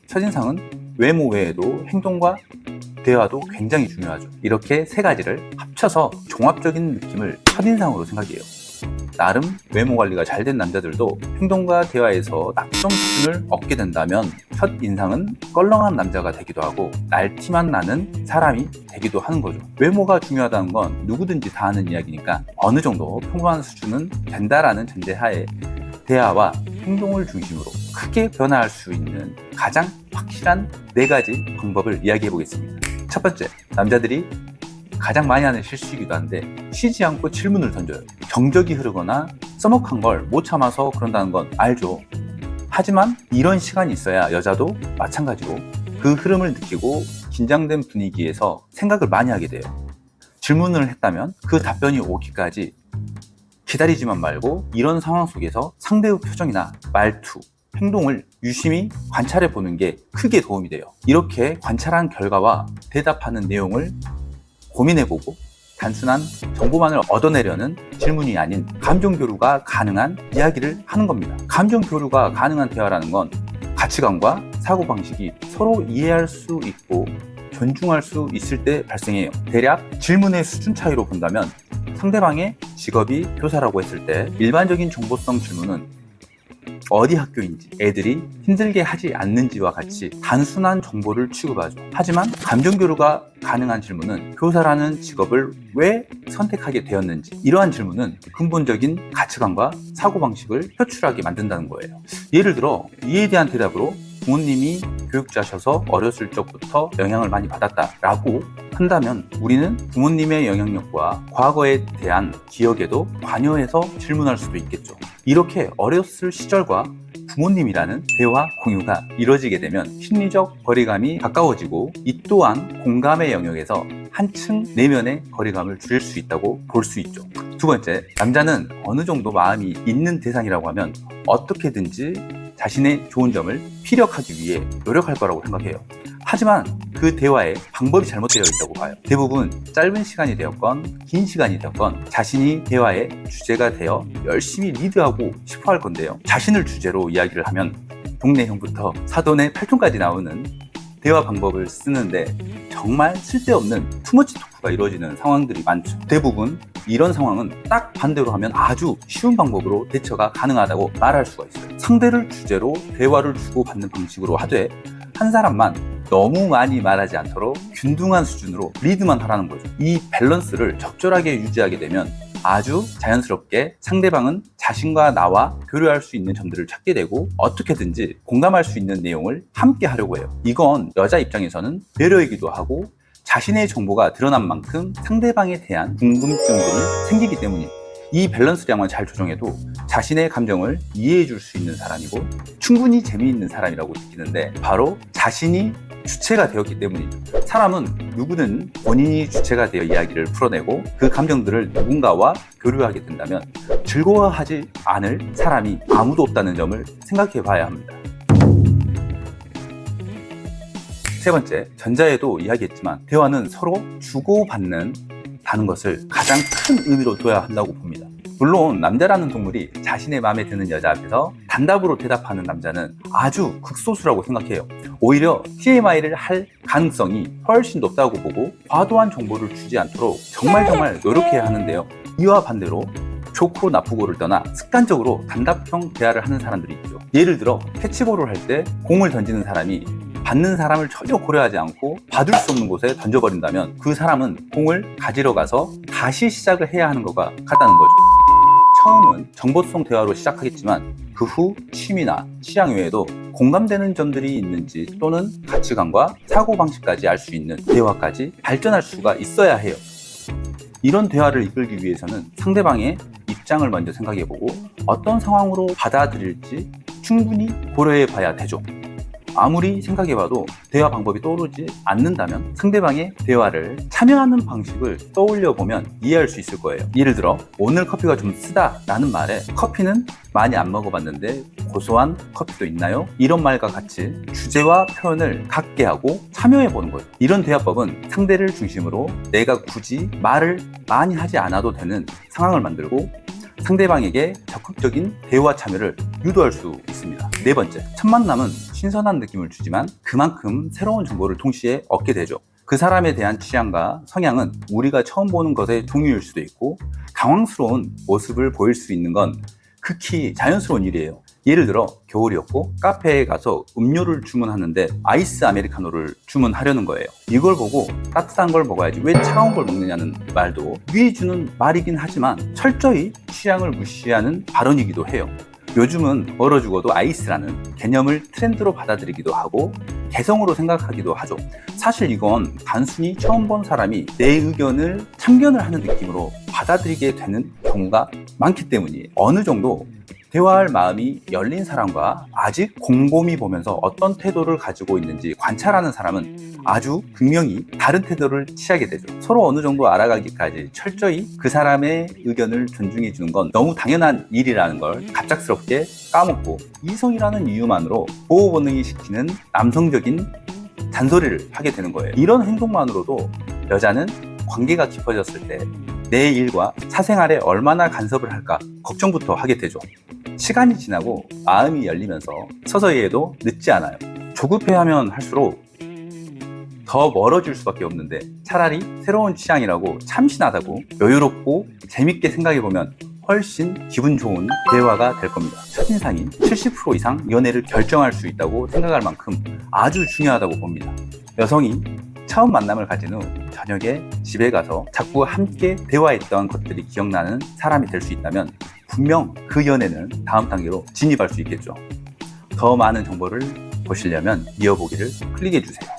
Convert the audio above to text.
첫인상은 외모 외에도 행동과 대화도 굉장히 중요하죠. 이렇게 세 가지를 합쳐서 종합적인 느낌을 첫인상으로 생각해요. 나름 외모 관리가 잘 된 남자들도 행동과 대화에서 낙점 수준을 얻게 된다면 첫인상은 껄렁한 남자가 되기도 하고 날티만 나는 사람이 되기도 하는 거죠. 외모가 중요하다는 건 누구든지 다 하는 이야기니까 어느 정도 평범한 수준은 된다라는 전제하에 대화와 행동을 중심으로 크게 변화할 수 있는 가장 확실한 4가지 방법을 이야기해 보겠습니다. 첫 번째, 남자들이 가장 많이 하는 실수이기도 한데 쉬지 않고 질문을 던져요. 정적이 흐르거나 써먹한 걸 못 참아서 그런다는 건 알죠. 하지만 이런 시간이 있어야 여자도 마찬가지로 그 흐름을 느끼고 긴장된 분위기에서 생각을 많이 하게 돼요. 질문을 했다면 그 답변이 오기까지 기다리지만 말고 이런 상황 속에서 상대의 표정이나 말투, 행동을 유심히 관찰해 보는 게 크게 도움이 돼요. 이렇게 관찰한 결과와 대답하는 내용을 고민해보고 단순한 정보만을 얻어내려는 질문이 아닌 감정 교류가 가능한 이야기를 하는 겁니다. 감정 교류가 가능한 대화라는 건 가치관과 사고방식이 서로 이해할 수 있고 존중할 수 있을 때 발생해요. 대략 질문의 수준 차이로 본다면 상대방의 직업이 교사라고 했을 때 일반적인 정보성 질문은 어디 학교인지, 애들이 힘들게 하지 않는지와 같이 단순한 정보를 취급하죠. 하지만 감정교류가 가능한 질문은 교사라는 직업을 왜 선택하게 되었는지, 이러한 질문은 근본적인 가치관과 사고방식을 표출하게 만든다는 거예요. 예를 들어 이에 대한 대답으로 부모님이 교육자셔서 어렸을 적부터 영향을 많이 받았다라고 한다면 우리는 부모님의 영향력과 과거에 대한 기억에도 관여해서 질문할 수도 있겠죠. 이렇게 어렸을 시절과 부모님이라는 대화 공유가 이루어지게 되면 심리적 거리감이 가까워지고 이 또한 공감의 영역에서 한층 내면의 거리감을 줄일 수 있다고 볼 수 있죠. 두 번째, 남자는 어느 정도 마음이 있는 대상이라고 하면 어떻게든지 자신의 좋은 점을 피력하기 위해 노력할 거라고 생각해요. 하지만 그 대화에 방법이 잘못되어 있다고 봐요. 대부분 짧은 시간이 되었건 긴 시간이 되었건 자신이 대화의 주제가 되어 열심히 리드하고 싶어 할 건데요. 자신을 주제로 이야기를 하면 동네 형부터 사돈의 팔촌까지 나오는 대화 방법을 쓰는데 정말 쓸데없는 투머치 토크가 이루어지는 상황들이 많죠. 대부분 이런 상황은 딱 반대로 하면 아주 쉬운 방법으로 대처가 가능하다고 말할 수가 있어요. 상대를 주제로 대화를 주고받는 방식으로 하되 한 사람만 너무 많이 말하지 않도록 균등한 수준으로 리드만 하라는 거죠. 이 밸런스를 적절하게 유지하게 되면 아주 자연스럽게 상대방은 자신과 나와 교류할 수 있는 점들을 찾게 되고 어떻게든지 공감할 수 있는 내용을 함께 하려고 해요. 이건 여자 입장에서는 배려이기도 하고 자신의 정보가 드러난 만큼 상대방에 대한 궁금증들이 생기기 때문이에요. 이 밸런스량만 잘 조정해도 자신의 감정을 이해해 줄 수 있는 사람이고 충분히 재미있는 사람이라고 느끼는데 바로 자신이 주체가 되었기 때문이죠. 사람은 누구든 본인이 주체가 되어 이야기를 풀어내고 그 감정들을 누군가와 교류하게 된다면 즐거워하지 않을 사람이 아무도 없다는 점을 생각해 봐야 합니다. 세 번째, 전자에도 이야기했지만 대화는 서로 주고받는 다는 것을 가장 큰 의미로 둬야 한다고 봅니다. 물론 남자라는 동물이 자신의 마음에 드는 여자 앞에서 단답으로 대답하는 남자는 아주 극소수라고 생각해요. 오히려 TMI를 할 가능성이 훨씬 높다고 보고 과도한 정보를 주지 않도록 정말 노력해야 하는데요. 이와 반대로 좋고 나쁘고를 떠나 습관적으로 단답형 대화를 하는 사람들이 있죠. 예를 들어 캐치볼을 할 때 공을 던지는 사람이 받는 사람을 전혀 고려하지 않고 받을 수 없는 곳에 던져버린다면 그 사람은 공을 가지러 가서 다시 시작을 해야 하는 것과 같다는 거죠. 처음은 정보성 대화로 시작하겠지만 그 후 취미나 취향 외에도 공감되는 점들이 있는지 또는 가치관과 사고방식까지 알 수 있는 대화까지 발전할 수가 있어야 해요. 이런 대화를 이끌기 위해서는 상대방의 입장을 먼저 생각해보고 어떤 상황으로 받아들일지 충분히 고려해 봐야 되죠. 아무리 생각해봐도 대화 방법이 떠오르지 않는다면 상대방의 대화를 참여하는 방식을 떠올려보면 이해할 수 있을 거예요. 예를 들어 오늘 커피가 좀 쓰다 라는 말에 커피는 많이 안 먹어봤는데 고소한 커피도 있나요? 이런 말과 같이 주제와 표현을 갖게 하고 참여해보는 거예요. 이런 대화법은 상대를 중심으로 내가 굳이 말을 많이 하지 않아도 되는 상황을 만들고 상대방에게 적극적인 대화 참여를 유도할 수 있습니다. 네 번째, 첫 만남은 신선한 느낌을 주지만 그만큼 새로운 정보를 동시에 얻게 되죠. 그 사람에 대한 취향과 성향은 우리가 처음 보는 것의 종류일 수도 있고 당황스러운 모습을 보일 수 있는 건 극히 자연스러운 일이에요. 예를 들어 겨울이었고 카페에 가서 음료를 주문하는데 아이스 아메리카노를 주문하려는 거예요. 이걸 보고 따뜻한 걸 먹어야지 왜 차가운 걸 먹느냐는 말도 위에 주는 말이긴 하지만 철저히 취향을 무시하는 발언이기도 해요. 요즘은 얼어 죽어도 아이스라는 개념을 트렌드로 받아들이기도 하고 개성으로 생각하기도 하죠. 사실 이건 단순히 처음 본 사람이 내 의견을 참견을 하는 느낌으로 받아들이게 되는 경우가 많기 때문이에요. 어느 정도 대화할 마음이 열린 사람과 아직 곰곰이 보면서 어떤 태도를 가지고 있는지 관찰하는 사람은 아주 분명히 다른 태도를 취하게 되죠. 서로 어느 정도 알아가기까지 철저히 그 사람의 의견을 존중해 주는 건 너무 당연한 일이라는 걸 갑작스럽게 까먹고 이성이라는 이유만으로 보호 본능이 시키는 남성적인 잔소리를 하게 되는 거예요. 이런 행동만으로도 여자는 관계가 깊어졌을 때 내 일과 사생활에 얼마나 간섭을 할까 걱정부터 하게 되죠. 시간이 지나고 마음이 열리면서 서서히 해도 늦지 않아요. 조급해하면 할수록 더 멀어질 수밖에 없는데 차라리 새로운 취향이라고 참신하다고 여유롭고 재밌게 생각해보면 훨씬 기분 좋은 대화가 될 겁니다. 첫인상이 70% 이상 연애를 결정할 수 있다고 생각할 만큼 아주 중요하다고 봅니다. 여성이 처음 만남을 가진 후 저녁에 집에 가서 자꾸 함께 대화했던 것들이 기억나는 사람이 될 수 있다면 분명 그 연애는 다음 단계로 진입할 수 있겠죠. 더 많은 정보를 보시려면 이어보기를 클릭해 주세요.